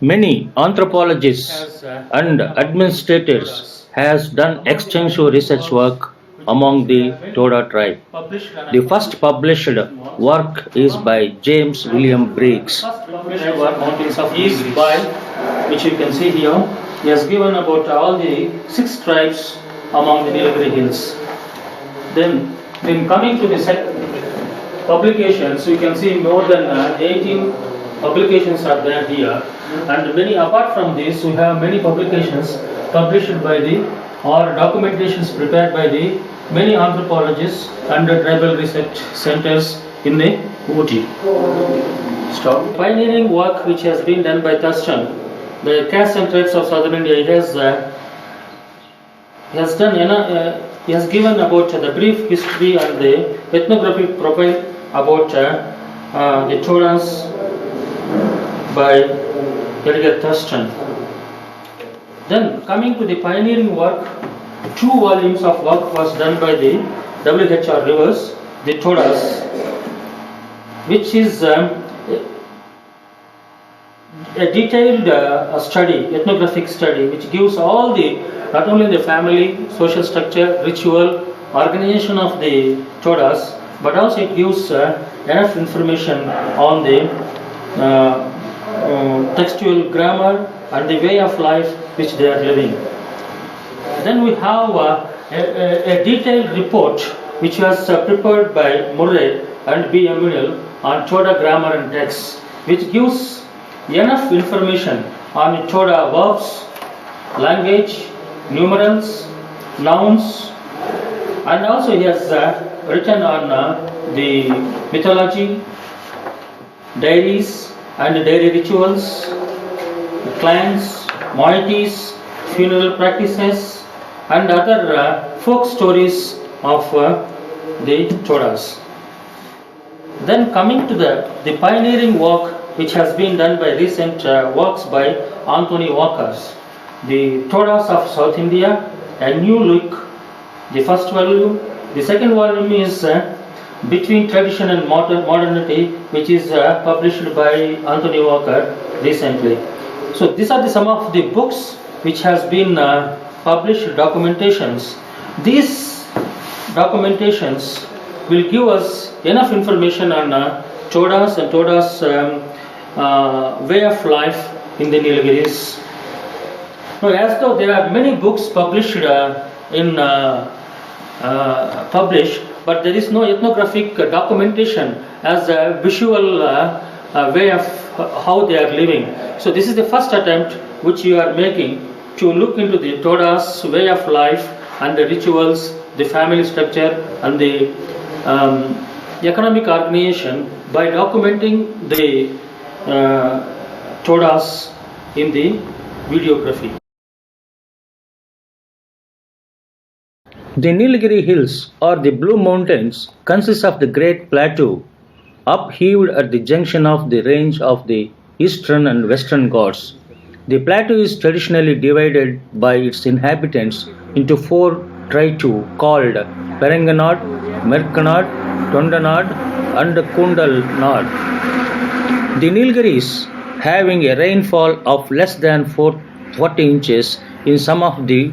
Many anthropologists and administrators has done extensive research work among the Toda tribe. The first published work is by James William Briggs. Published work is by, which you can see here, he has given about all the 6 tribes among the Nilgiri Hills. Then coming to the publications, you can see more than 18 publications are there here, and many apart from this, we have many publications published by the or documentations prepared by the many anthropologists and tribal research centers in the Ooty. Stop. Pioneering work which has been done by Thurston, the castes and tribes of southern India, he has given about the brief history and the ethnographic profile about the Todas by Edgar Thurston. Then coming to the pioneering work, 2 volumes of work was done by the W.H.R. Rivers, the Todas, which is a detailed study, ethnographic study, which gives all the, not only the family, social structure, ritual, organization of the Todas, but also it gives enough information on the textual grammar and the way of life which they are living. Then we have a detailed report which was prepared by Murray and B. Emmanuel on Toda grammar and text, which gives enough information on Toda verbs, language, numerals, nouns, and also he has written on the mythology, deities and daily rituals, clans, moieties, funeral practices, and other folk stories of the Todas. Then coming to the pioneering work which has been done by recent works by Anthony Walker's, the Todas of South India, a new look, the first volume. The second volume is Between Tradition and Modernity, which is published by Anthony Walker recently. So these are some of the books which has been published documentations. These documentations will give us enough information on Todas and Todas way of life in the Nilgiris. Now, as though there are many books published but there is no ethnographic documentation as a visual way of how they are living. So this is the first attempt which you are making to look into the Todas way of life and the rituals, the family structure and the economic organization by documenting the Todas in the videography. The Nilgiri Hills or the Blue Mountains consist of the Great Plateau, upheaved at the junction of the range of the Eastern and Western Ghats. The plateau is traditionally divided by its inhabitants into 4 tritu called Perenganad, Merkanad, Tondanad and Kundalnad. The Nilgiris, having a rainfall of less than 40 inches in some of the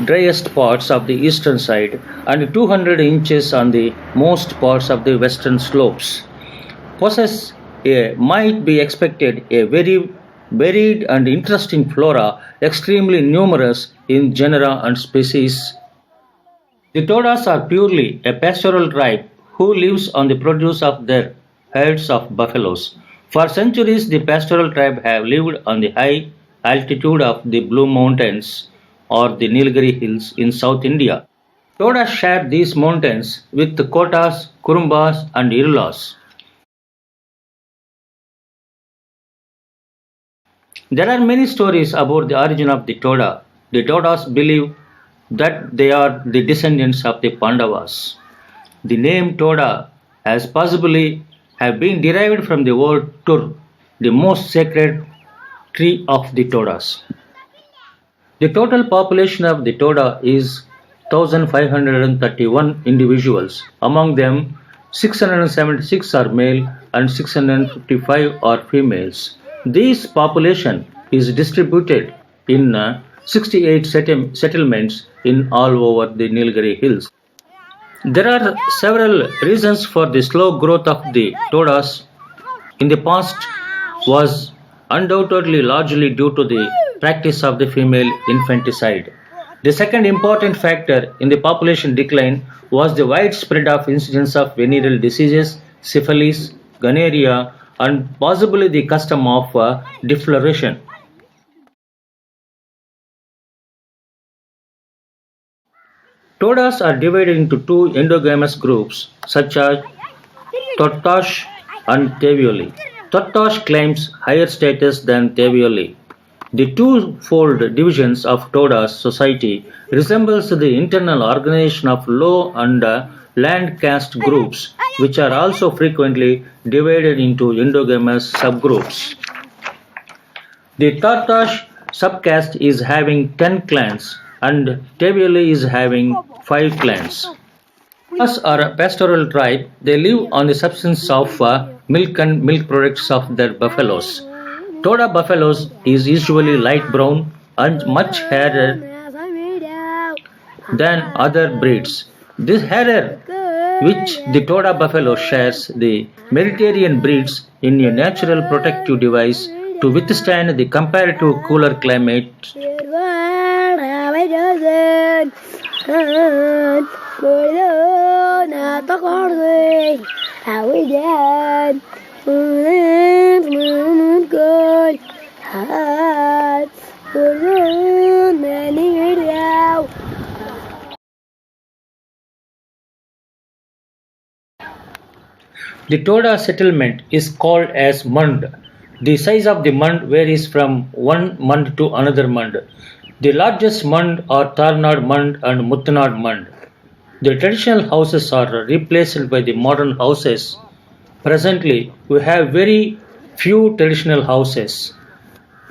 driest parts of the eastern side and 200 inches on the most parts of the western slopes, possess might be expected a very varied and interesting flora, extremely numerous in genera and species. The Todas are purely a pastoral tribe who lives on the produce of their herds of buffaloes. For centuries, the pastoral tribe have lived on the high altitude of the Blue Mountains or the Nilgiri Hills in South India. Todas share these mountains with the Kotas, Kurumbas, and Irulas. There are many stories about the origin of the Toda. The Todas believe that they are the descendants of the Pandavas. The name Toda has possibly have been derived from the word Tur, the most sacred tree of the Todas. The total population of the Toda is 1,531 individuals. Among them, 676 are male and 655 are females. This population is distributed in 68 settlements in all over the Nilgiri Hills. There are several reasons for the slow growth of the Todas in the past was undoubtedly largely due to the practice of the female infanticide. The second important factor in the population decline was the widespread of incidence of venereal diseases, syphilis, gonorrhea, and possibly the custom of defloration. Todas are divided into two endogamous groups such as Totas and Tevioli. Totas claims higher status than Tevioli. The two-fold divisions of Todas society resembles the internal organization of low and land caste groups, which are also frequently divided into endogamous subgroups. The Totas subcaste is having 10 clans and Tevioli is having 5 clans. Todas are a pastoral tribe. They live on the substance of milk and milk products of their buffaloes. Toda buffaloes is usually light brown and much hairer than other breeds. This hair which the Toda buffalo shares the Mediterranean breeds in a natural protective device to withstand the comparative cooler climate. The Toda settlement is called as mund. The size of the mund varies from one mund to another mund. The largest mund are Tarnad mund and Muttanad mund. The traditional houses are replaced by the modern houses. Presently, we have very few traditional houses.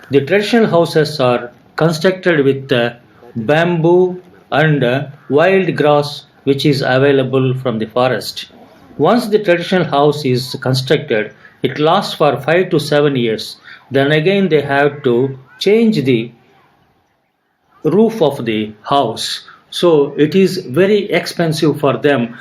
The traditional houses are constructed with bamboo and wild grass which is available from the forest. Once the traditional house is constructed, it lasts for 5 to 7 years. Then again they have to change the roof of the house. So it is very expensive for them.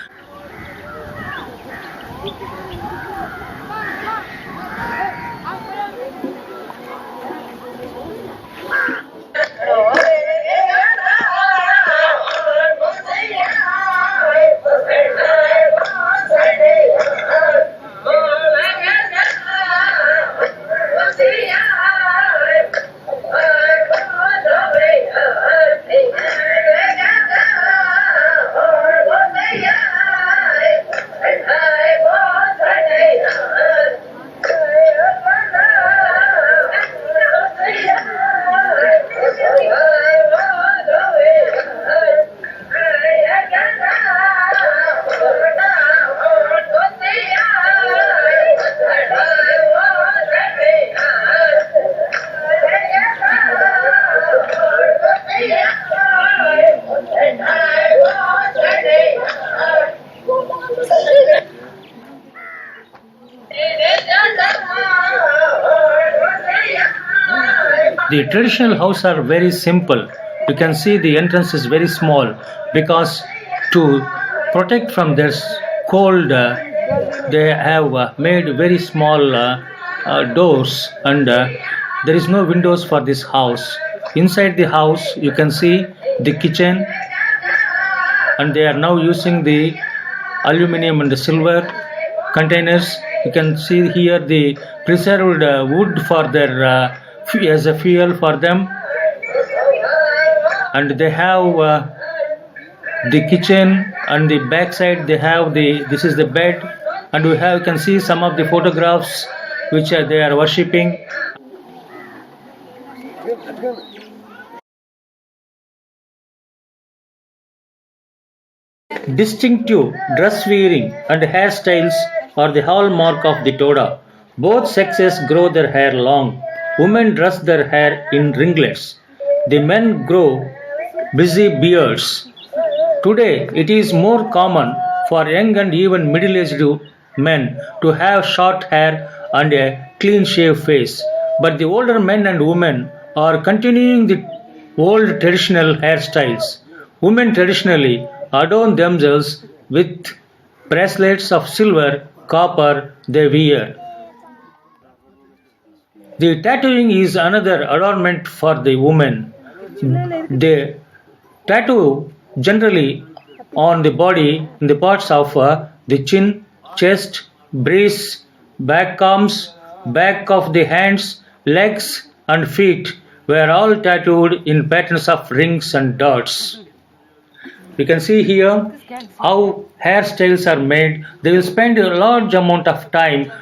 The traditional houses are very simple. You can see the entrance is very small because to protect from this cold, they have made very small doors and there is no windows for this house. Inside the house, you can see the kitchen and they are now using the aluminum and the silver containers You can see here the preserved wood for their as a fuel for them, and they have the kitchen, and the backside they have this is the bed, and we have can see some of the photographs which they are worshipping. Distinctive dress wearing and hairstyles are the hallmark of the Toda. Both sexes grow their hair long. Women dress their hair in ringlets. The men grow busy beards. Today, it is more common for young and even middle-aged men to have short hair and a clean-shaved face. But the older men and women are continuing the old traditional hairstyles. Women traditionally adorn themselves with bracelets of silver, copper they wear. The tattooing is another adornment for the women. They tattoo generally on the body in the parts of the chin, chest, breast, back arms, back of the hands, legs and feet were all tattooed in patterns of rings and dots. You can see here how hairstyles are made. They will spend a large amount of time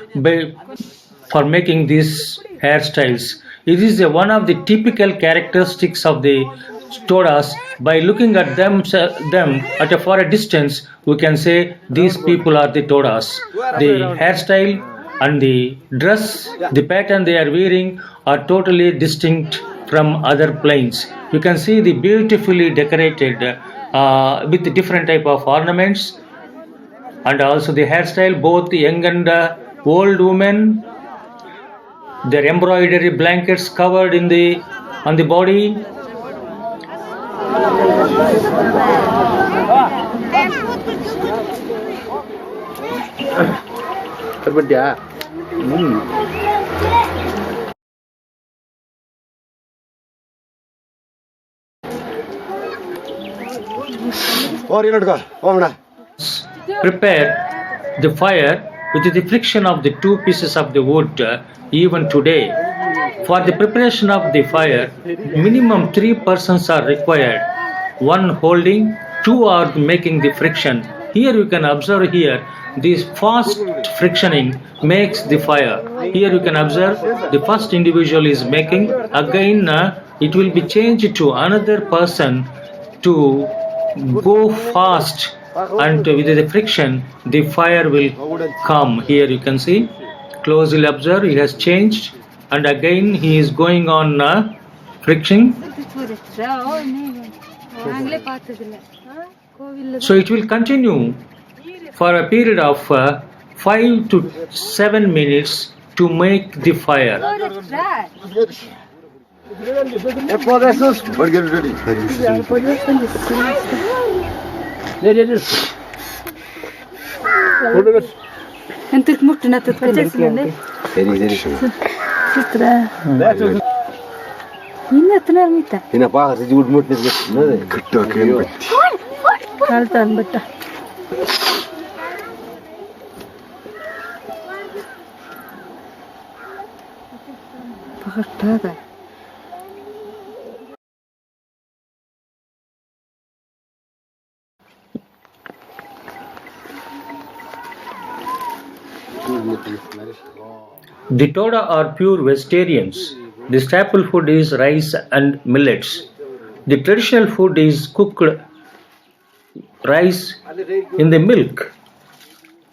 for making these hairstyles. It is one of the typical characteristics of the Todas. By looking at them at a far distance, we can say these people are the Todas. The hairstyle and the dress, the pattern they are wearing are totally distinct from other planes. You can see the beautifully decorated with different type of ornaments, and also the hairstyle, both young and old women, their embroidery blankets covered on the body. Prepare the fire with the friction of the two pieces of the wood even today. For the preparation of the fire, minimum 3 persons are required. One holding, 2 are making the friction. Here you can observe here this fast frictioning makes the fire. Here you can observe the first individual is making. Again it will be changed to another person to go fast, and with the friction the fire will come. Here you can see, closely observe, he has changed, and again he is going on friction. So it will continue for a period of 5 to 7 minutes to make the fire. Entuk muttuna tutkalle. Sitra. Inna tunar mita. Ina paha se jud mutne ne. Kutta ken batti. Kaltan batta. Pakata. The Toda are pure vegetarians. The staple food is rice and millets. The traditional food is cooked rice in the milk.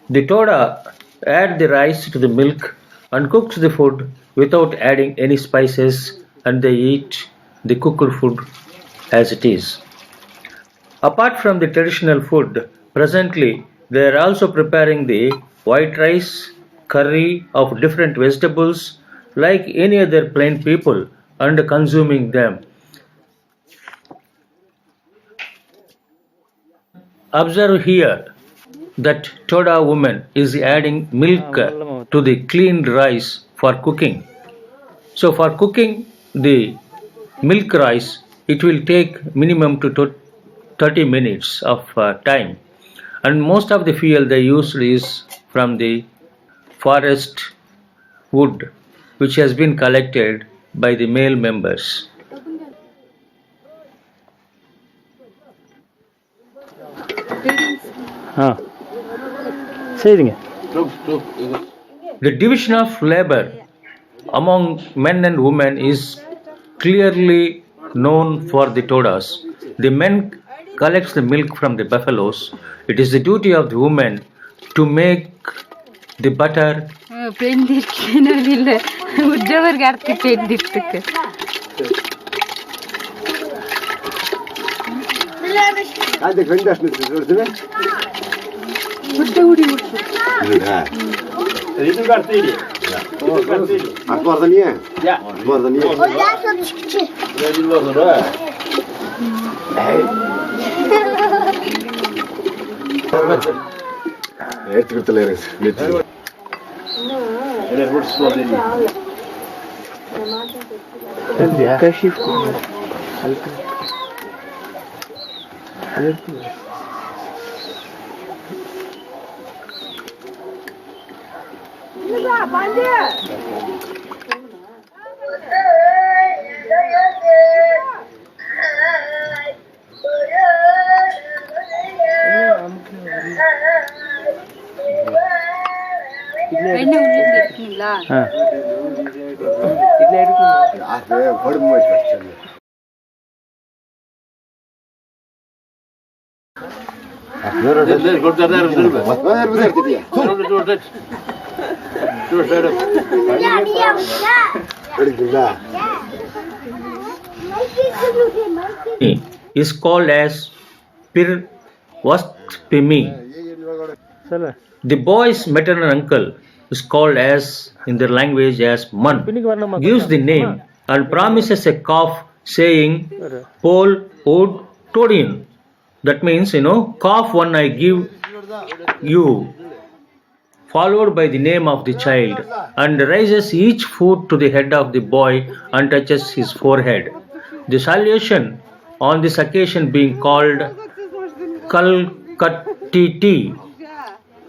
The Toda add the rice to the milk and cooks the food without adding any spices, and they eat the cooked food as it is. Apart from the traditional food, presently they are also preparing the white rice, curry of different vegetables like any other plain people and consuming them. Observe here that Toda woman is adding milk to the cleaned rice for cooking. So for cooking the milk rice, it will take minimum to 30 minutes of time, and most of the fuel they use is from the forest wood which has been collected by the male members. The division of labor among men and women is clearly known for the Todas. The men collects the milk from the buffaloes. It is the duty of the women to make the butter. Hadi göndersin siz değil mi? Resim kartıydı. Akbarda niye? Ya. Akbarda niye? O ya çok çıkıcı. Ne bilmez onu ha. Evet, kurtularız. Lütfen. Evet, burası da değil. Hadi ya. Kaşif. Halka. Is called as Pir Vastpimi. The boy's maternal uncle is called as in their language as Man, gives the name and promises a calf saying Pol Od Todin. That means, calf one I give you, followed by the name of the child, and raises each foot to the head of the boy and touches his forehead. The salutation on this occasion being called Kalkatiti.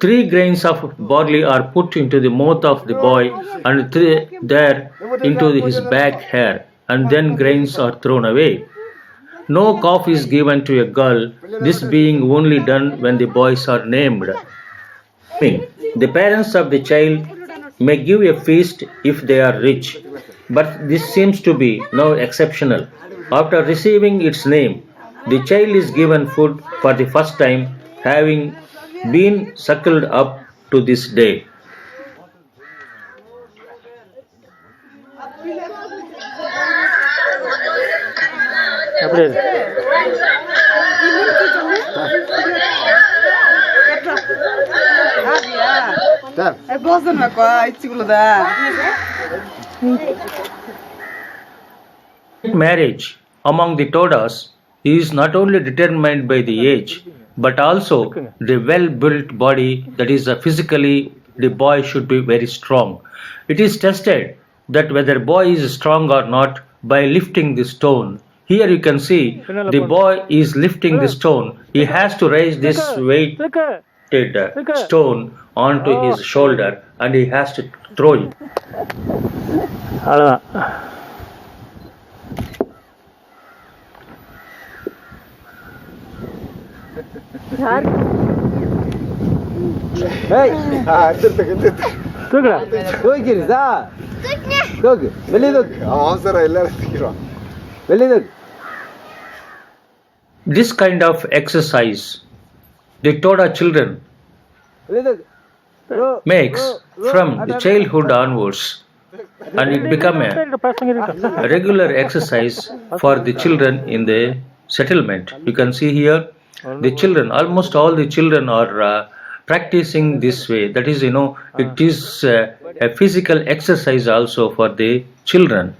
3 grains of barley are put into the mouth of the boy and 3 there into his back hair, and then grains are thrown away. No calf is given to a girl, this being only done when the boys are named. The parents of the child may give a feast if they are rich, but this seems to be now exceptional. After receiving its name, the child is given food for the first time, having been suckled up to this day. Marriage among the Todas is not only determined by the age, but also the well-built body, that is physically the boy should be very strong. It is tested that whether boy is strong or not by lifting the stone. Here you can see the boy is lifting the stone. He has to raise this weighted stone onto his shoulder and he has to throw it. Hey, This kind of exercise the Toda children makes from the childhood onwards, and it become a regular exercise for the children in the settlement. You can see here the children, almost all the children are practicing this way. That is, it is a physical exercise also for the children.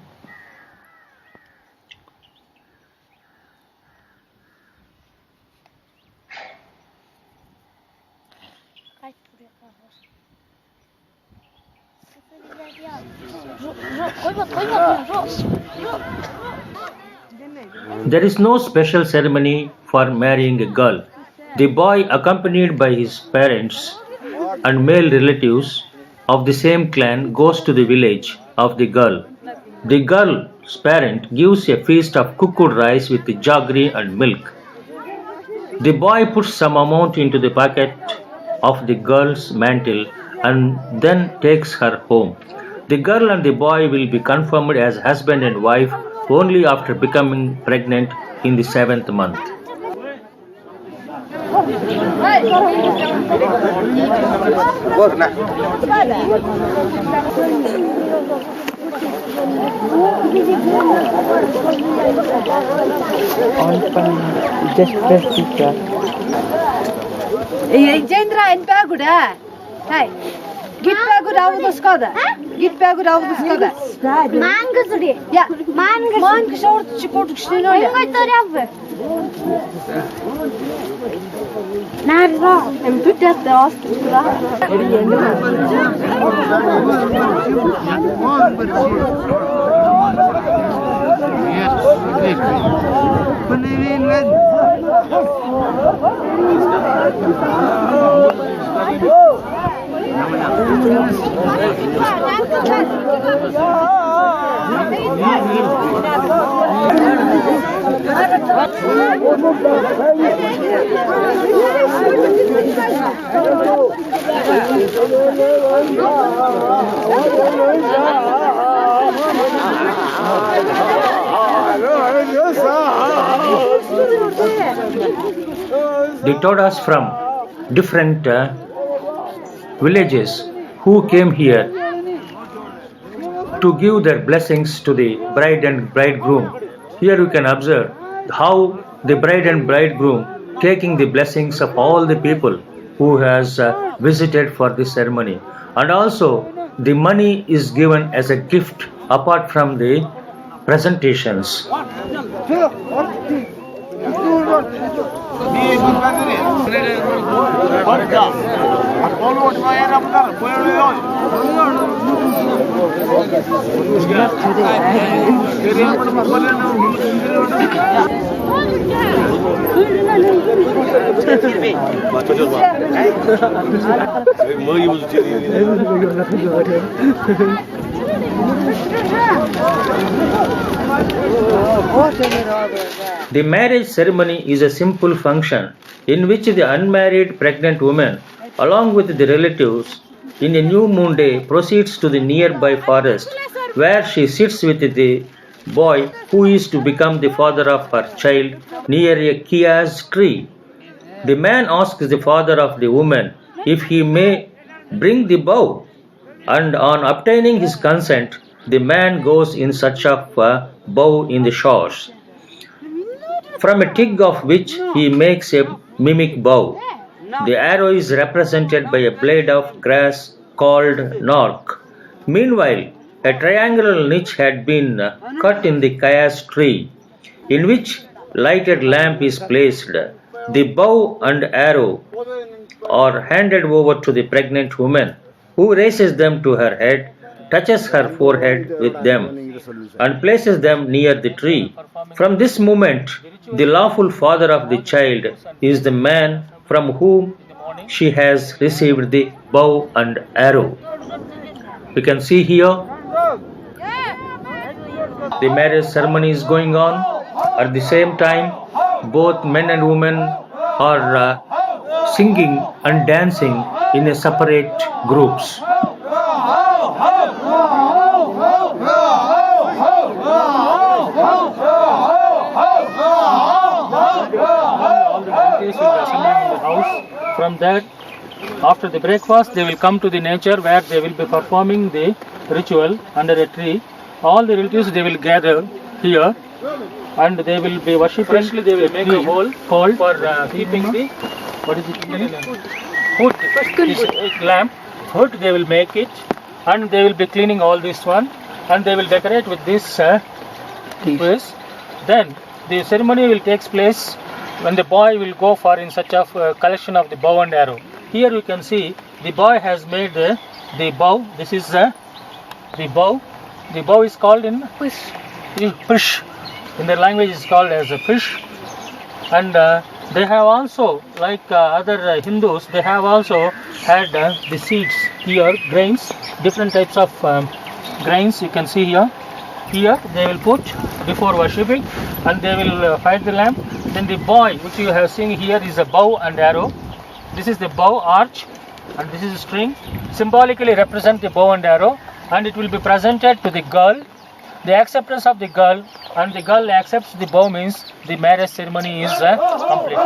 There is no special ceremony for marrying a girl. The boy, accompanied by his parents and male relatives, of the same clan goes to the village of the girl. The girl's parent gives a feast of cooked rice with jaggery and milk. The boy puts some amount into the pocket of the girl's mantle and then takes her home. The girl and the boy will be confirmed as husband and wife only after becoming pregnant in the 7th month. Jendra and Paguda. Hi. Get Paguda out of the Skoda. Get Paguda out of the Skoda. Mangas today. Yeah. Mangas short support. I'm put at the The Todas from different villages who came here to give their blessings to the bride and bridegroom. Here you can observe how the bride and bridegroom taking the blessings of all the people who has visited for this ceremony, and also the money is given as a gift apart from the presentations. The marriage ceremony is a simple function in which the unmarried pregnant woman, along with the relatives, in a new moon day proceeds to the nearby forest where she sits with the boy who is to become the father of her child near a kia's tree. The man asks the father of the woman if he may bring the bow, and on obtaining his consent, the man goes in search of a bow in the shores, from a twig of which he makes a mimic bow. The arrow is represented by a blade of grass called nark. Meanwhile, a triangular niche had been cut in the kia's tree, in which lighted lamp is placed. The bow and arrow are handed over to the pregnant woman, who raises them to her head, touches her forehead with them, and places them near the tree. From this moment, the lawful father of the child is the man from whom she has received the bow and arrow. We can see here the marriage ceremony is going on. At the same time, both men and women are singing and dancing in a separate groups. From that, after the breakfast, they will come to the nature where they will be performing the ritual under a tree. All the relatives they will gather here, and they will be worshipping. Firstly, they will make a hole for keeping the hood, lamp hood. They will make it, and they will be cleaning all this one, and they will decorate with this. Then the ceremony will take place when the boy will go for in search of a collection of the bow and arrow. Here you can see the boy has made the bow. This is the bow. The bow is called in push. In their language is called as a push. And They have also, like other Hindus, they have also had the seeds here, grains, different types of grains you can see here. Here they will put before worshipping, and they will fire the lamp. Then the boy which you have seen here is a bow and arrow. This is the bow arch, and this is a string. Symbolically represent the bow and arrow, and it will be presented to the girl. The acceptance of the girl, and the girl accepts the bow, means the marriage ceremony is completed.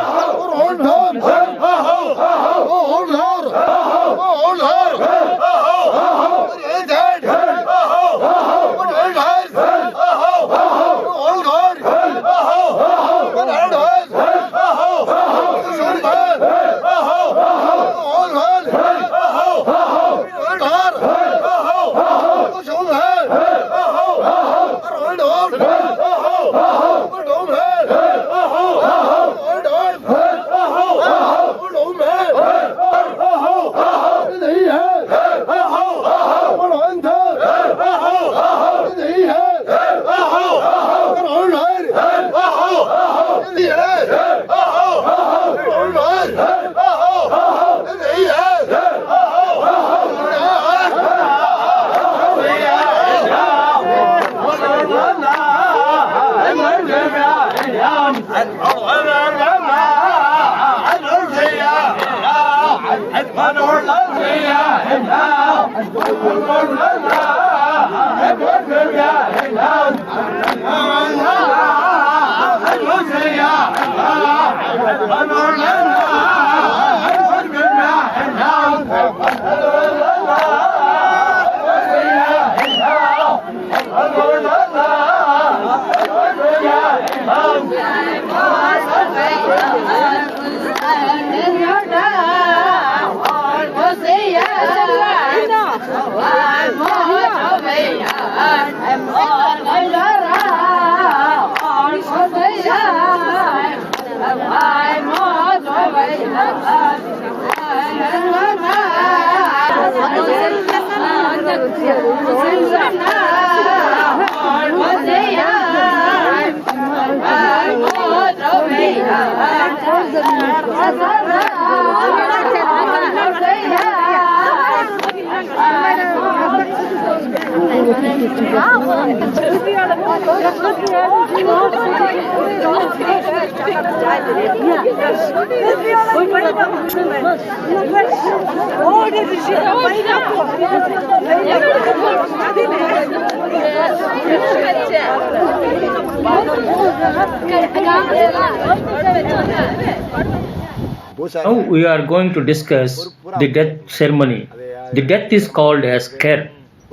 Now we are going to discuss the death ceremony. The death is called as care.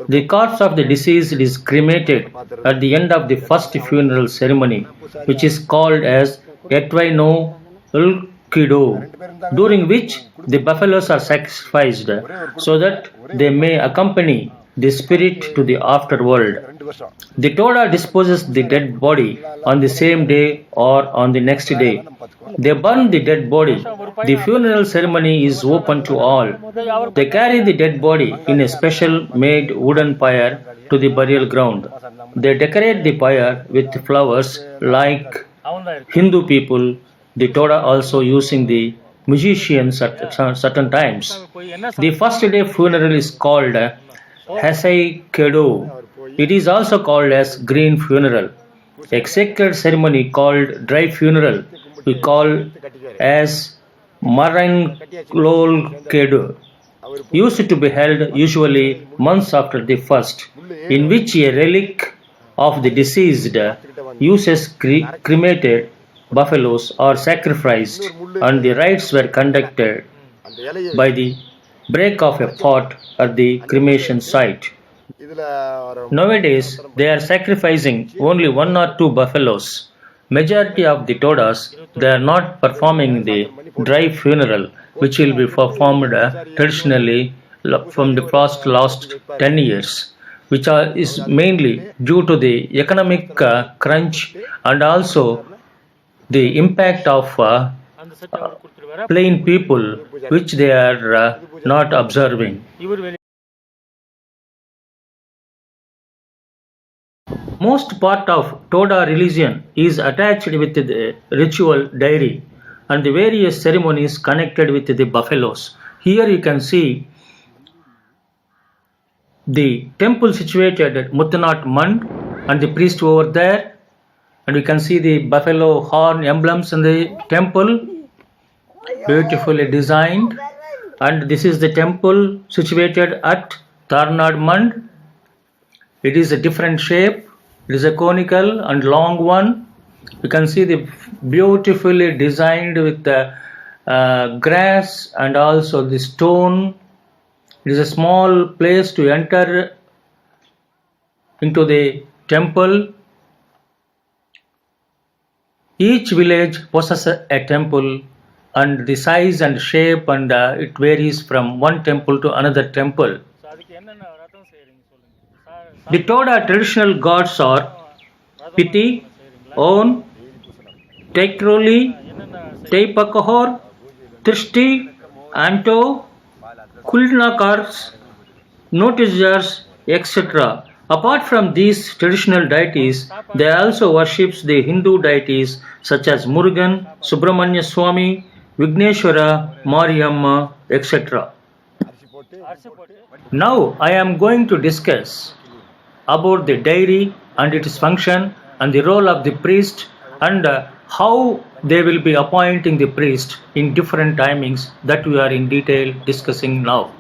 The corpse of the deceased is cremated at the end of the first funeral ceremony, which is called as Etvino Ulkido, during which the buffaloes are sacrificed so that they may accompany the spirit to the afterworld. The Toda disposes the dead body on the same day or on the next day. They burn the dead body. The funeral ceremony is open to all. They carry the dead body in a special made wooden pyre to the burial ground. They decorate the pyre with flowers like Hindu people, the Toda also using the musicians at certain times. The first day funeral is called Hasai Kedo. It is also called as green funeral. A sacred ceremony called dry funeral we call as Maranglol Kedo, used to be held usually months after the first, in which a relic of the deceased, uses cremated buffaloes are sacrificed, and the rites were conducted by the break of a pot at the cremation site. Nowadays, they are sacrificing only one or two buffaloes. Majority of the Todas, they are not performing the dry funeral, which will be performed traditionally from the last 10 years, which is mainly due to the economic crunch and also the impact of plain people, which they are not observing. Most part of Toda religion is attached with the ritual diary. and the various ceremonies connected with the buffaloes. Here you can see the temple situated at Muttanat Mand and the priest over there, and you can see the buffalo horn emblems in the temple, beautifully designed. And this is the temple situated at Tarnad Mand. It is a different shape. It is a conical and long one. You can see the beautifully designed with the grass and also the stone. It is a small place to enter into the temple. Each village possesses a temple, and the size and shape and it varies from one temple to another temple. The Toda traditional gods are Piti, On, Tekroli, Teipakahor, Trishti, Anto, Kulnakars, Noticers, etc. Apart from these traditional deities, they also worship the Hindu deities such as Murugan, Subramanya Swami, Vigneshwara, Mariamma, etc. Now I am going to discuss about the dairy and its function and the role of the priest and how they will be appointing the priest in different timings that we are in detail discussing now.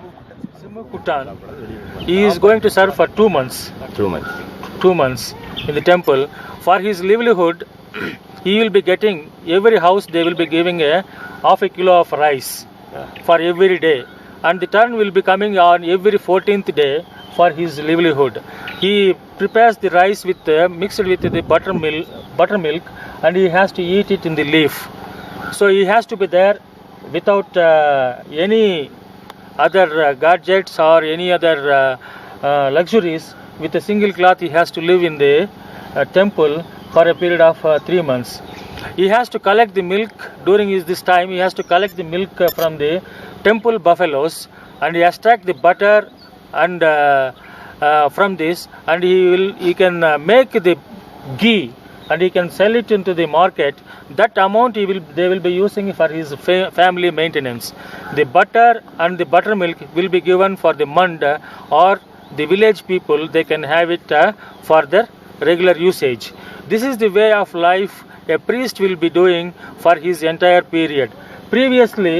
He is going to serve for 2 months. 2 months. 2 months in the temple. For his livelihood, he will be getting, every house they will be giving a half a kilo of rice for every day. And the turn will be coming on every 14th day for his livelihood. He prepares the rice with mixed with the buttermilk, and he has to eat it in the leaf. So he has to be there without any other gadgets or any other luxuries. With a single cloth, he has to live in the temple for a period of 3 months. He has to collect the milk during this time. He has to collect the milk from the temple buffaloes, and he extract the butter and from this, and he can make the ghee, and he can sell it into the market. That amount they will be using for his family maintenance. The butter and the buttermilk will be given for the mand or the village people. They can have it for their regular usage. This is the way of life a priest will be doing for his entire period. Previously,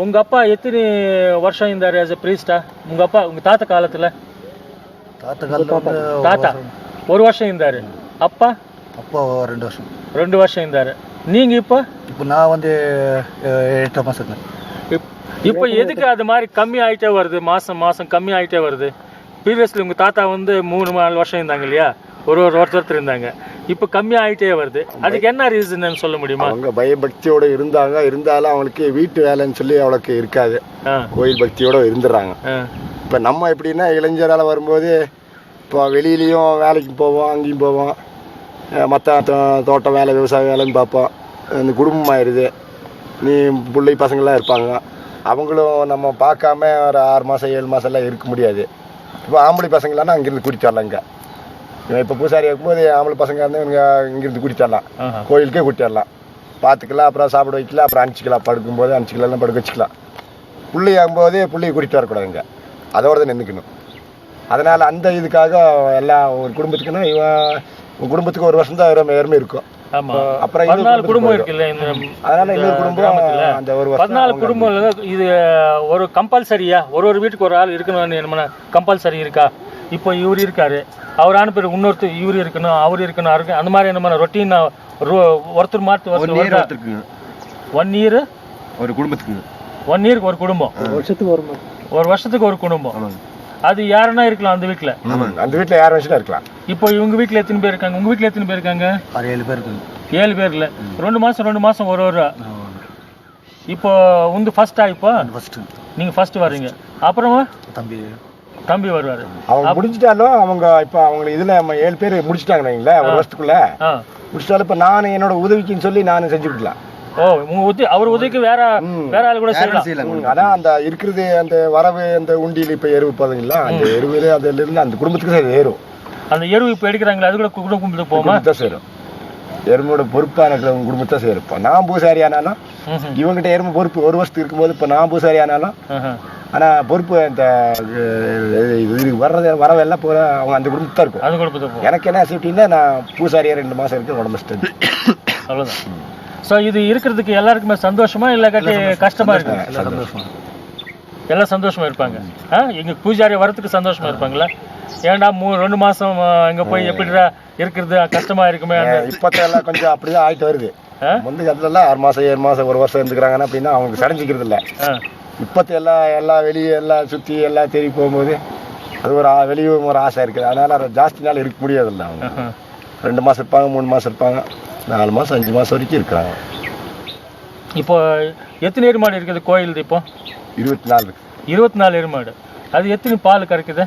உங்க அப்பா எத்தனை வருஷம் இருந்தாரு as a priest? உங்க அப்பா உங்க தாத்தா காலத்துல? தாத்தா ஒரு வருஷம் இருந்தாரு. அப்பா 2 வருஷம். 2 வருஷம் இருந்தாரு. நீங்க இப்போ நான் வந்து 8 மாசம். இப்போ எதுக்கு அது மாதிரி கம்மி ஆயிட்டே வருது? மாசம் கம்மி ஆயிட்டே வருது. ப்ரீவியஸ்லி உங்க தாத்தா வந்து 3-4 வருஷம் இருந்தாங்க இல்லையா? ஒருத்தர் இருந்தாங்க. இப்போ கம்மி ஆயிட்டே வருது. அதுக்கு என்ன ரீசன் சொல்ல முடியுமா? அவங்க பயபக்தியோட இருந்தாலும் அவங்களுக்கு வீட்டு வேலைன்னு சொல்லி அவளுக்கு இருக்காது. கோயில் பக்தியோட இருந்துடுறாங்க. இப்போ நம்ம எப்படின்னா இளைஞரால வரும்போது இப்போ வெளியிலையும் வேலைக்கு போவோம், அங்கேயும் போவோம், மற்ற தோட்டம் வேலை விவசாய வேலைன்னு பார்ப்போம். இந்த குடும்பம் ஆயிடுது. நீ பிள்ளை பசங்களாம் இருப்பாங்க. அவங்களும் நம்ம பார்க்காம ஒரு 6 மாதம் 7 மாதம்லாம் இருக்க முடியாது. இப்போ ஆம்பளை பசங்களானா அங்கேருந்து கூட்டிட்டு வரலாம். இங்கே இப்போ பூசாரி இருக்கும்போது ஆம்பளை பசங்க வந்து இவங்க இங்கேருந்து கூட்டிட்டு வரலாம், கோயிலுக்கே கூட்டிட்டு வரலாம், பார்த்துக்கலாம், அப்புறம் சாப்பிட வைக்கலாம், அப்புறம் அனுப்பிச்சிக்கலாம், படுக்கும்போது அனுப்பிச்சிக்கலாம், படுக்க வச்சுக்கலாம். பிள்ளை ஆகும்போது பிள்ளையை கூட்டிகிட்டு வரக்கூடாதுங்க, அதோட தான் நின்றுக்கணும். அதனால் அந்த இதுக்காக எல்லாம் ஒரு குடும்பத்துக்குன்னா இவன் குடும்பத்துக்கு 1 வருஷம் தான் எருமை இருக்கும். அப்புறம் 14 குடும்பம் இருக்குல்ல. அதனால இன்னொரு குடும்பம் அந்த 1 வருஷம் 14 குடும்பம் இது ஒரு கம்பல்சரியா? ஒரு வீட்டுக்கு ஒரு ஆள் இருக்கணும்னு என்ன கம்பல்சரி இருக்கா? இப்போ இவர் இருக்காரு, அவர் அனுப்பி இன்னொருத்தர் இவர் இருக்கணும், அவர் இருக்கணும், அந்த மாதிரி என்ன ரொட்டீன் ஒருத்தர் மாற்றி 1 இயர் ஒரு குடும்பத்துக்கு 1 இயருக்கு ஒரு குடும்பம், ஒரு வருஷத்துக்கு ஒரு குடும்பம். அது யாருன்னா இருக்கலாம் அந்த வீட்டில். அந்த வீட்டில் யார் வேணா இருக்கலாம். இப்போ இவங்க வீட்டில் எத்தனை பேர் இருக்காங்க? உங்க வீட்டில் எத்தனை பேர் இருக்காங்க? 7 பேர் இருக்காங்க. 7 பேர்ல 2 மாசம் ஒரு இப்போ உங்க ஃபர்ஸ்டா? இப்போ நீங்க ஃபர்ஸ்ட் வர்றீங்க, அப்புறமா தம்பி வருவாரு. அவங்க முடிச்சிட்டாலும் அவங்க இப்போ அவங்க இதுல 7 பேர் முடிச்சிட்டாங்க 1 வருஷத்துக்குள்ள முடிச்சிட்டாலும் இப்போ நான் என்னோட உதவிக்குன்னு சொல்லி நான் செஞ்சு விடலாம். அவர் உதவிக்கு வேற ஆள் கூட செய்யலாம். அதான் அந்த இருக்கிறது அந்த வரவு அந்த உண்டியில் இப்போ எருவு போதுங்களா, அந்த எருவுல அதுல இருந்து அந்த குடும்பத்துக்கு அது ஏறும். அந்த எருவு இப்போ எடுக்கிறாங்களா, அது கூட குடும்பத்துக்கு போகுமா? சேரும். எறும்போட பொறுப்பாக இருக்கிறவங்க குடும்பத்தை சேர்ப்போம். நான் பூசாரி ஆனாலும் இவங்ககிட்ட எறும்பு பொறுப்பு 1 வருஷத்துக்கு இருக்கும்போது இப்போ நான் பூசாரி ஆனாலும் ஆனால் பொறுப்பு இந்த வரவெல்லாம் போகிற அவங்க அந்த குடும்பத்தை இருக்கும். அது குடும்பத்தை எனக்கு என்ன சேஃப்டின்னா நான் பூசாரியாக 2 மாதம் இருக்கு உடம்பு ஸ்ட்ரென்த் அவ்வளோதான். ஸோ இது இருக்கிறதுக்கு எல்லாருக்குமே சந்தோஷமா இல்லை கட்டி கஷ்டமா இருக்கு? எல்லாம் சந்தோஷமா இருப்பாங்க. எங்க பூஜாரி வரத்துக்கு சந்தோஷமா இருப்பாங்களா? ஏன்டா 2 மாசம் இங்க போய் எப்படிடா இருக்கிறது கஷ்டமா இருக்குமே. இப்போத்தெல்லாம் கொஞ்சம் அப்படிதான் ஆயிட்டு வருது. முந்தைய காலத்துல 6 மாசம் 7 மாசம் 1 வருஷம் இருந்துக்கிறாங்கன்னா அப்படின்னா அவங்களுக்கு சடைஞ்சிக்கிறது இல்லை. இப்போத்த எல்லாம் வெளியே எல்லாம் சுற்றி எல்லாம் தேடி போகும்போது அது ஒரு வெளியும் ஒரு ஆசை இருக்குது. அதனால ஜாஸ்தி நாள் இருக்க முடியாதுல்ல. அவங்க 2 மாசம் இருப்பாங்க, 3 மாசம் இருப்பாங்க, 4 மாசம் 5 மாசம் வரைக்கும் இருக்கிறாங்க. இப்போ எத்தனை எருமாடு இருக்குது கோயில்? இப்போ 24 24 எருமாடு. அது எத்தனை பால் கறக்குது?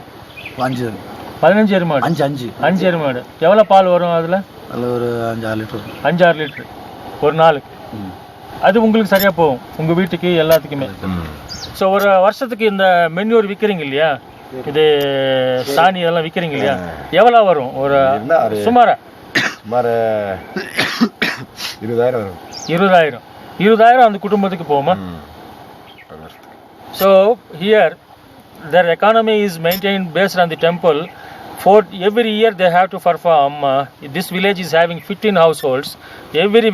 15 எருமாடு. 5 எருமாடு. எவ்வளோ பால் வரும் அதில்? ஒரு 5-6 லிட்டர். 5-6 லிட்டர் ஒரு நாளுக்கு. அது உங்களுக்கு சரியா போகும் உங்க வீட்டுக்கு எல்லாத்துக்குமே. ஸோ ஒரு வருஷத்துக்கு இந்த மென்யூர் விற்கிறீங்க இல்லையா, இது சாணி இதெல்லாம் விற்கிறீங்க இல்லையா, எவ்வளோ வரும்? ஒரு சுமாரா 20,000 வரும். 20,000 அந்த குடும்பத்துக்கு போகுமா? So here their economy is maintained based on the temple. For every year they have to perform, this village is having 15 households. Every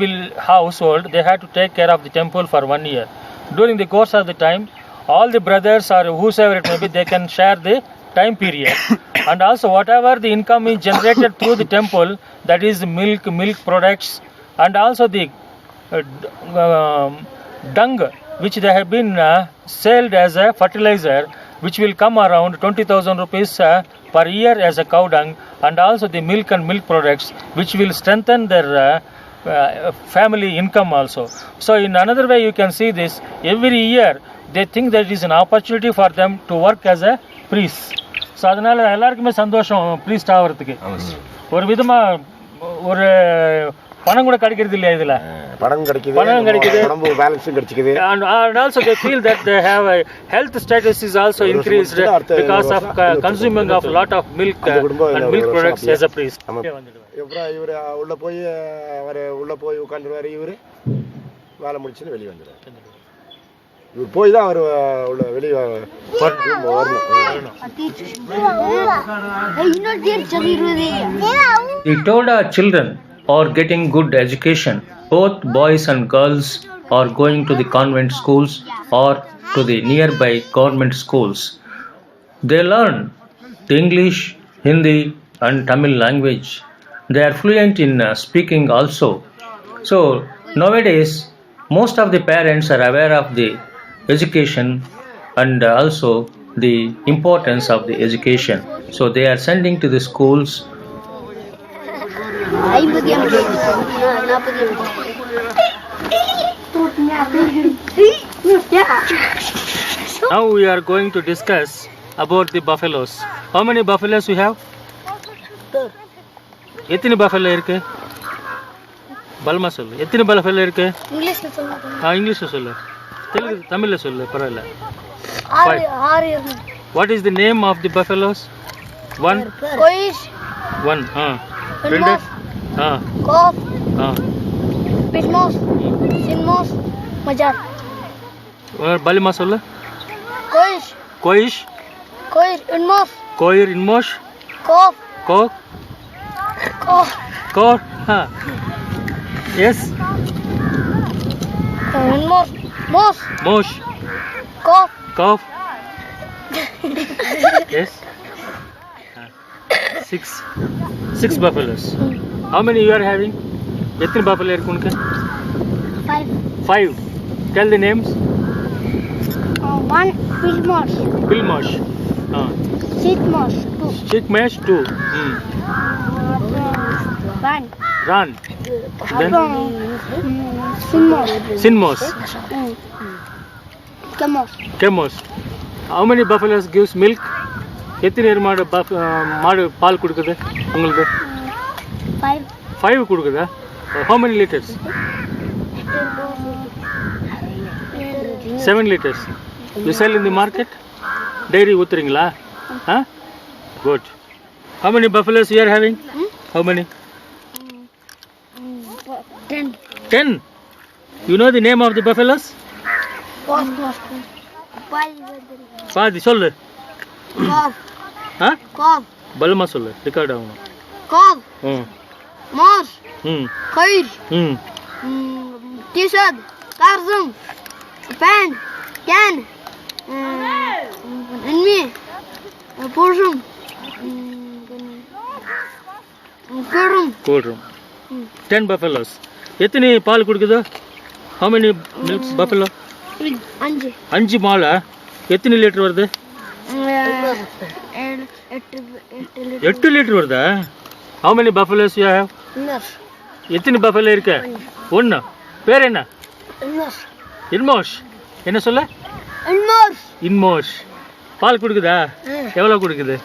household they have to take care of the temple for 1 year. During the course of the time, all the brothers or whosoever it may be, they can share the time period. And also whatever the income is generated through the temple, that is milk products, and also the dung which they have been sold as a fertilizer, which will come around 20,000 rupees per year as a cow dung, and also the milk and milk products which will strengthen their family income also. So in another way you can see this, every year they think that it is an opportunity for them to work as a priest. So அதனால எல்லாருக்குமே சந்தோஷம் priest ஆகிறதுக்கு. ஒரு விதமா ஒரு பணம் கூட கிடைக்கிறது இல்லையா இதுல? பணம் கிடைக்குது, உடம்பு பேலன்ஸும் கிடைக்குது. And also they feel that they have a health status is also increased because of consuming of lot of milk and milk products as a priest. அப்புறம் இவரு உள்ள போய் உட்காந்துருவாரு. இவரு வேலை முடிச்சுன்னு வெளியே வந்துடுவார். இவர் போய் தான் அவர் உள்ள வெளியே வரணும். The Toda children are getting good education. Both boys and girls are going to the convent schools or to the nearby government schools. They learn the English, Hindi and Tamil language. They are fluent in speaking also. So nowadays most of the parents are aware of the education and also the importance of the education. So they are sending to the schools. Now we are going to discuss about the buffaloes. How many buffaloes you have? எத்தனை buffalo இருக்கு? பலமா சொல்லு. எத்தனை buffalo இருக்கு? இங்கிலீஷ்ல சொல்லு. தமிழ்ல சொல்லு பரவாயில்ல. 6. What is the name of the buffaloes? 1 Koish, 1 Pinmos, Kof, Pismos, Sinmos, Majar. பலமா சொல்லு. Koish, Koish, Inmos, Koir, Inmosh, Kof, Kok, Kof, Kor. Yes. Inmos, Mos, Mosh, Kof, Kof. Yes. 6 buffaloes. How many you are having? எத்தனை buffalo இருக்கு உனக்கு? 5. Tell the names. 1 Pilmos, Pilmosh. Sitmos, 2. Chikmesh 2. Ran. Then Sinmos, Sinmos. Kemos. How many buffaloes gives milk? எத்தனை மாடு பால் கொடுக்குது உங்களுக்கு? 5 கொடுக்குதா? How many liters? 7 liters. You sell in the market? Dairy ஊத்துறீங்களா? Good. How many buffaloes you are having? How many? 10. You know the name of the buffaloes? பாதி சொல்லு. பலமா சொல்லு, record ஆகும். Mars, Khair, T-shirt, Tarzan, Pan, Can, Enemy, Portion, Quorum. 10 buffaloes. எத்தனை பால் கொடுக்குது? How many milks buffalo? 5 Mala. எத்தனை litre வருது? 8 litre வருதா? How many buffaloes you have? எத்தனை buffalo இருக்கு? 1. பேர் என்ன? இன்மோஷ். என்ன சொல்ல? இன்மோஷ். பால் கொடுக்குதா? எவ்வளவு கொடுக்குது?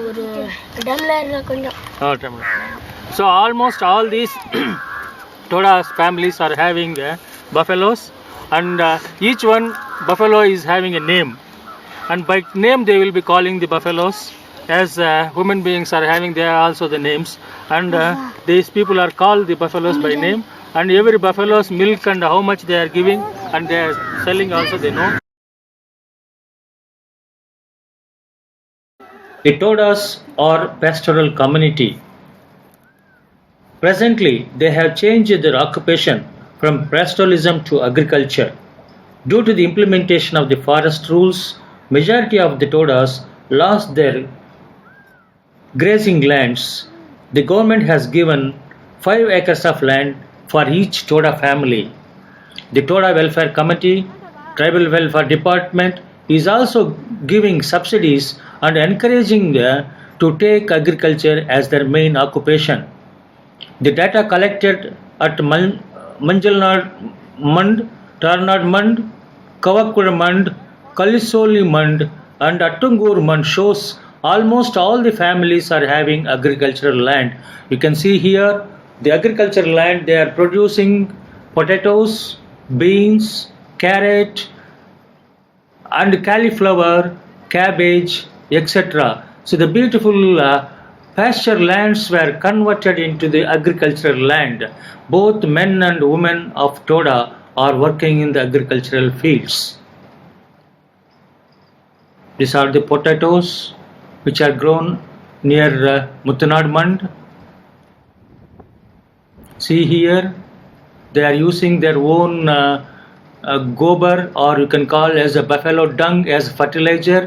ஒரு டம்ளர்ல கொஞ்சம். So almost all these Todas families are having buffaloes, and each one buffalo is having a name, and by name they will be calling the buffaloes. As human beings are having their also the names, and these people are called the buffaloes by name, and every buffalo's milk and how much they are giving and they are selling also they know. The Todas or pastoral community. Presently, they have changed their occupation from pastoralism to agriculture. Due to the implementation of the forest rules, majority of the Todas lost their grazing lands. The government has given 5 acres of land for each Toda family. The Toda Welfare Committee, Tribal Welfare Department is also giving subsidies and encouraging to take agriculture as their main occupation. The data collected at Manjalnad Mand, Tarnad Mand, Kavakkura Mand, Kalisoli Mand and Attungur Mand shows almost all the families are having agricultural land. You can see here the agricultural land, they are producing potatoes, beans, carrot and cauliflower, cabbage, etc. So the beautiful pasture lands were converted into the agricultural land. Both men and women of Toda are working in the agricultural fields. These are the potatoes which are grown near Muttanad Mand. See here, they are using their own gobar, or you can call as a buffalo dung as fertilizer.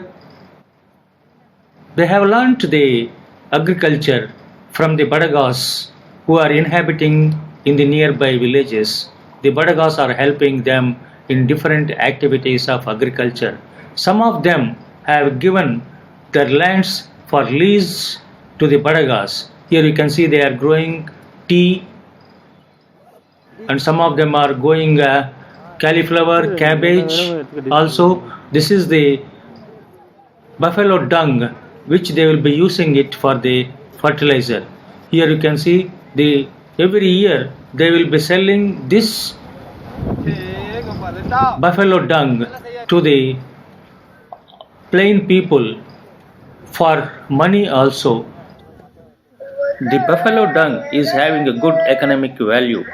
They have learnt the agriculture from the Badagas who are inhabiting in the nearby villages. The Badagas are helping them in different activities of agriculture. Some of them have given their lands for lease to the Badagas. Here you can see they are growing tea, and some of them are growing cauliflower, cabbage. Also, this is the buffalo dung which they will be using it for the fertilizer. Here you can see every year they will be selling this buffalo dung to the plain people for money also. The buffalo dung is having a good economic value.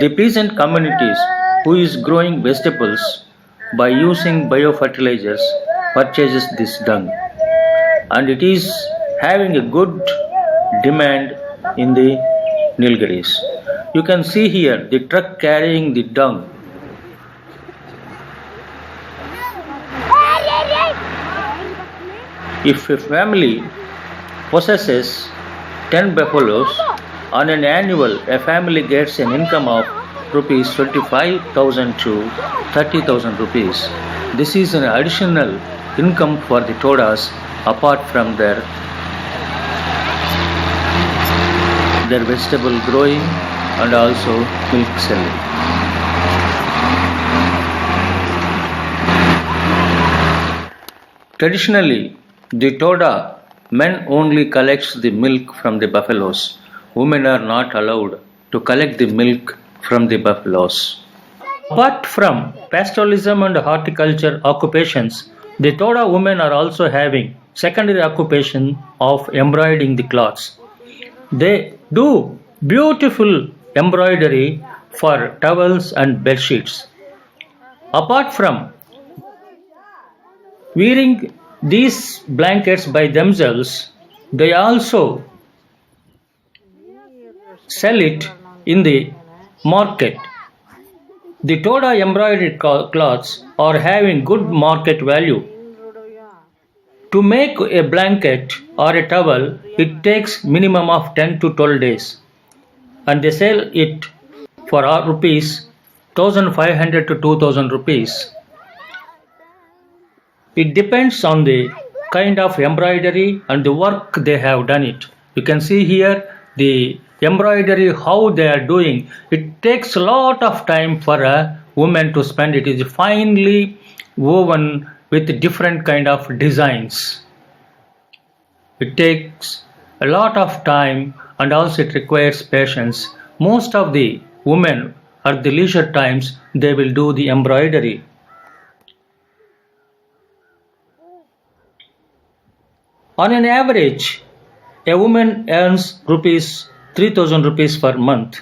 The peasant communities who is growing vegetables by using biofertilizers purchases this dung, and it is having a good demand in the Nilgiris. You can see here the truck carrying the dung. If a family possesses 10 buffaloes, on an annual a family gets an income of rupees 25,000 to 30,000 rupees. This is an additional income for the Todas apart from their vegetable growing and also milk selling. Traditionally, the Toda men only collects the milk from the buffaloes. Women are not allowed to collect the milk from the buffaloes. Apart from pastoralism and horticulture occupations, the Toda women are also having secondary occupation of embroidering the cloths. They do beautiful embroidery for towels and bed sheets. Apart from wearing these blankets by themselves, they also sell it in the market. The Toda embroidered cloths are having good market value. To make a blanket or a towel, it takes minimum of 10 to 12 days, and they sell it for rupees 1500 to 2000 rupees. It depends on the kind of embroidery and the work they have done it. You can see here the embroidery, how they are doing. It takes a lot of time for a woman to spend. It is finely woven with different kind of designs. It takes a lot of time and also it requires patience. Most of the women at the leisure times, they will do the embroidery. On an average, a woman earns rupees 3000 rupees per month.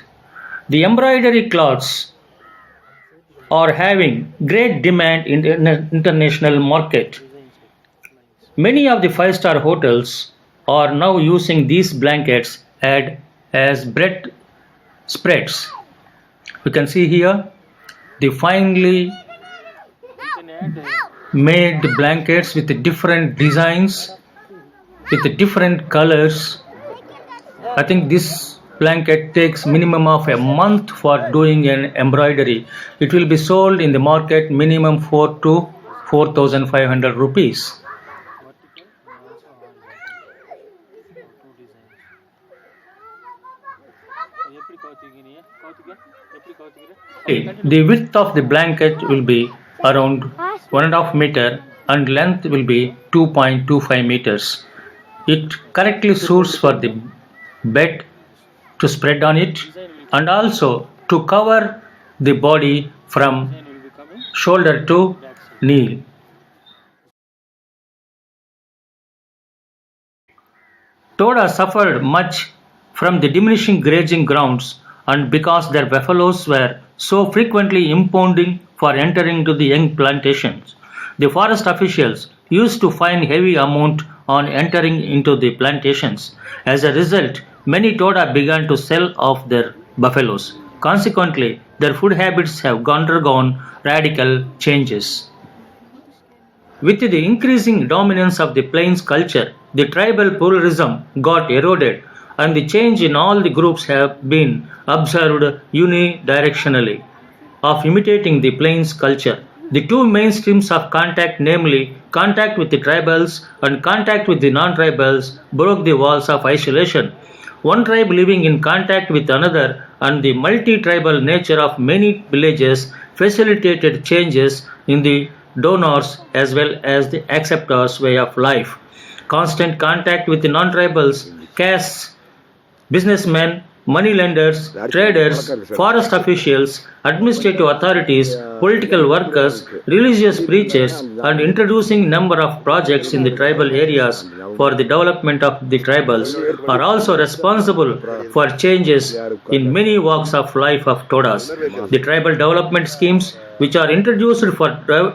The embroidery cloths are having great demand in the international market. Many of the 5-star hotels are now using these blankets as bread spreads. You can see here the finely made blankets with different designs, with different colors. I think this blanket takes minimum of a month for doing an embroidery. It will be sold in the market minimum 4 to 4500 rupees. The width of the blanket will be around 1.5 meter and length will be 2.25 meters. It correctly suits for the bed to spread on it and also to cover the body from shoulder to knee. Toda suffered much from the diminishing grazing grounds and because their buffaloes were so frequently impounding for entering into the young plantations. The forest officials used to fine heavy amount on entering into the plantations. As a result, many Toda began to sell off their buffaloes. Consequently, their food habits have undergone radical changes. With the increasing dominance of the plains culture, the tribal pluralism got eroded and the change in all the groups have been observed unidirectionally of imitating the plains culture. The two main streams of contact, namely contact with the tribals and contact with the non-tribals, broke the walls of isolation. One tribe living in contact with another and the multi-tribal nature of many villages facilitated changes in the donors as well as the acceptors' way of life. Constant contact with the non-tribals, castes, businessmen, moneylenders, traders, forest officials, administrative authorities, political workers, religious preachers, and introducing number of projects in the tribal areas for the development of the tribals are also responsible for changes in many walks of life of Todas. The tribal development schemes which are introduced for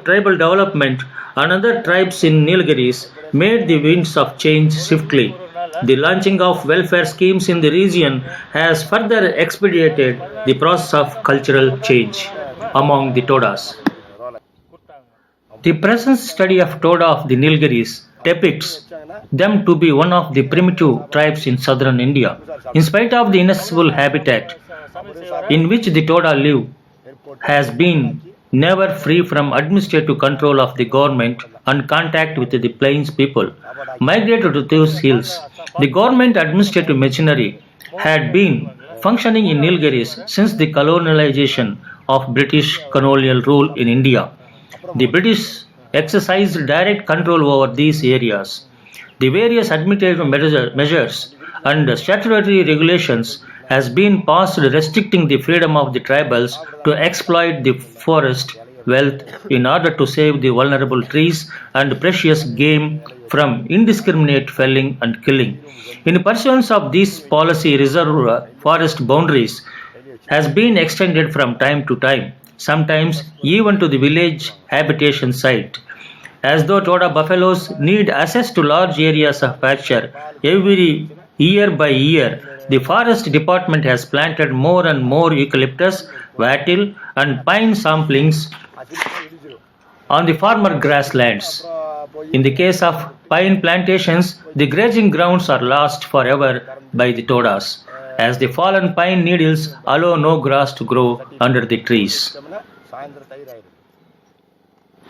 tribal development and other tribes in Nilgiris made the winds of change swiftly. The launching of welfare schemes in the region has further expedited the process of cultural change among the Todas. The present study of Toda of the Nilgiris depicts them to be one of the primitive tribes in southern India. In spite of the inaccessible habitat in which the Toda live has been never free from administrative control of the government and contact with the plains people. Migrated to those hills, the government administrative machinery had been functioning in Nilgiris since the colonialization of British colonial rule in India. The British exercised direct control over these areas. The various administrative measures and statutory regulations has been passed restricting the freedom of the tribals to exploit the forest wealth in order to save the vulnerable trees and precious game from indiscriminate felling and killing. In pursuance of this policy, reserve forest boundaries has been extended from time to time, sometimes even to the village habitation site. As though Toda buffaloes need access to large areas of pasture every year by year, the forest department has planted more and more eucalyptus, wattle, and pine samplings on the former grasslands. In the case of pine plantations, the grazing grounds are lost forever by the Todas, as the fallen pine needles allow no grass to grow under the trees.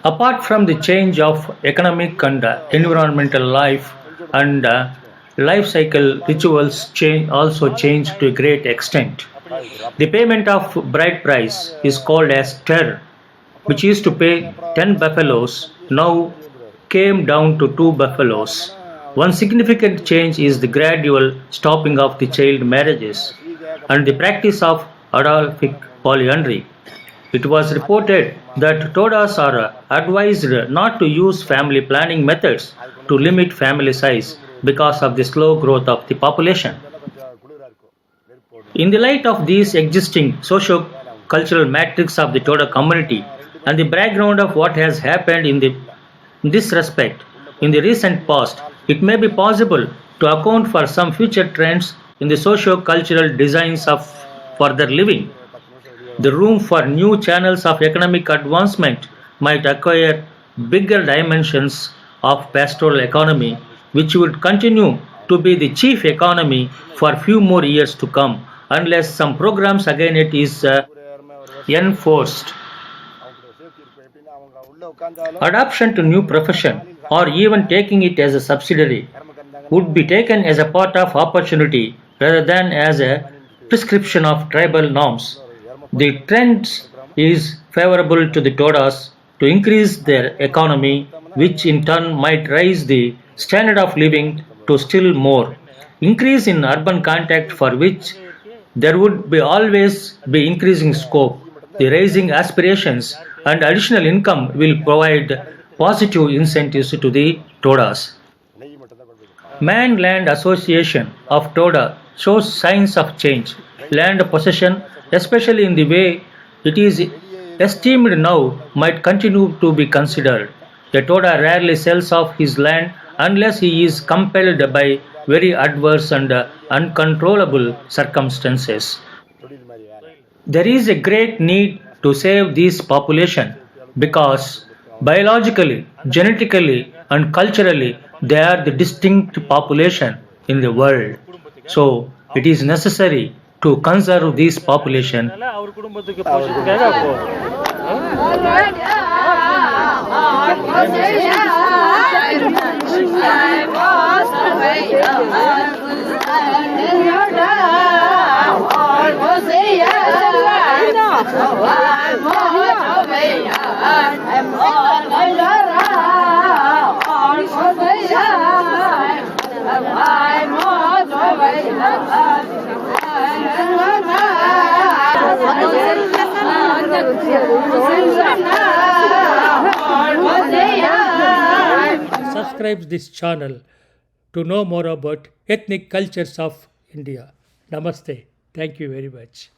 Apart from the change of economic and environmental life and life cycle, rituals also change to a great extent. The payment of bride price is called as ter, which used to pay 10 buffaloes, now came down to 2 buffaloes. One significant change is the gradual stopping of the child marriages and the practice of adolphic polyandry. It was reported that Todas are advised not to use family planning methods to limit family size because of the slow growth of the population. In the light of these existing socio-cultural matrix of the Toda community and the background of what has happened in this respect in the recent past, it may be possible to account for some future trends in the socio-cultural designs of further living. The room for new channels of economic advancement might acquire bigger dimensions of pastoral economy, which would continue to be the chief economy for few more years to come, unless some programs again it is enforced. Adoption to new profession or even taking it as a subsidiary would be taken as a part of opportunity rather than as a prescription of tribal norms. The trend is favorable to the Todas to increase their economy, which in turn might raise the standard of living to still more. Increase in urban contact for which there would always be increasing scope. The raising aspirations and additional income will provide positive incentives to the Todas. Man-Land Association of Toda shows signs of change. Land possession, especially in the way it is esteemed now, might continue to be considered. A Toda rarely sells off his land unless he is compelled by very adverse and uncontrollable circumstances. There is a great need to save this population because biologically, genetically, and culturally they are the distinct population in the world. So it is necessary to conserve this population. Subscribe this channel to know more about ethnic cultures of India. Namaste. Thank you very much.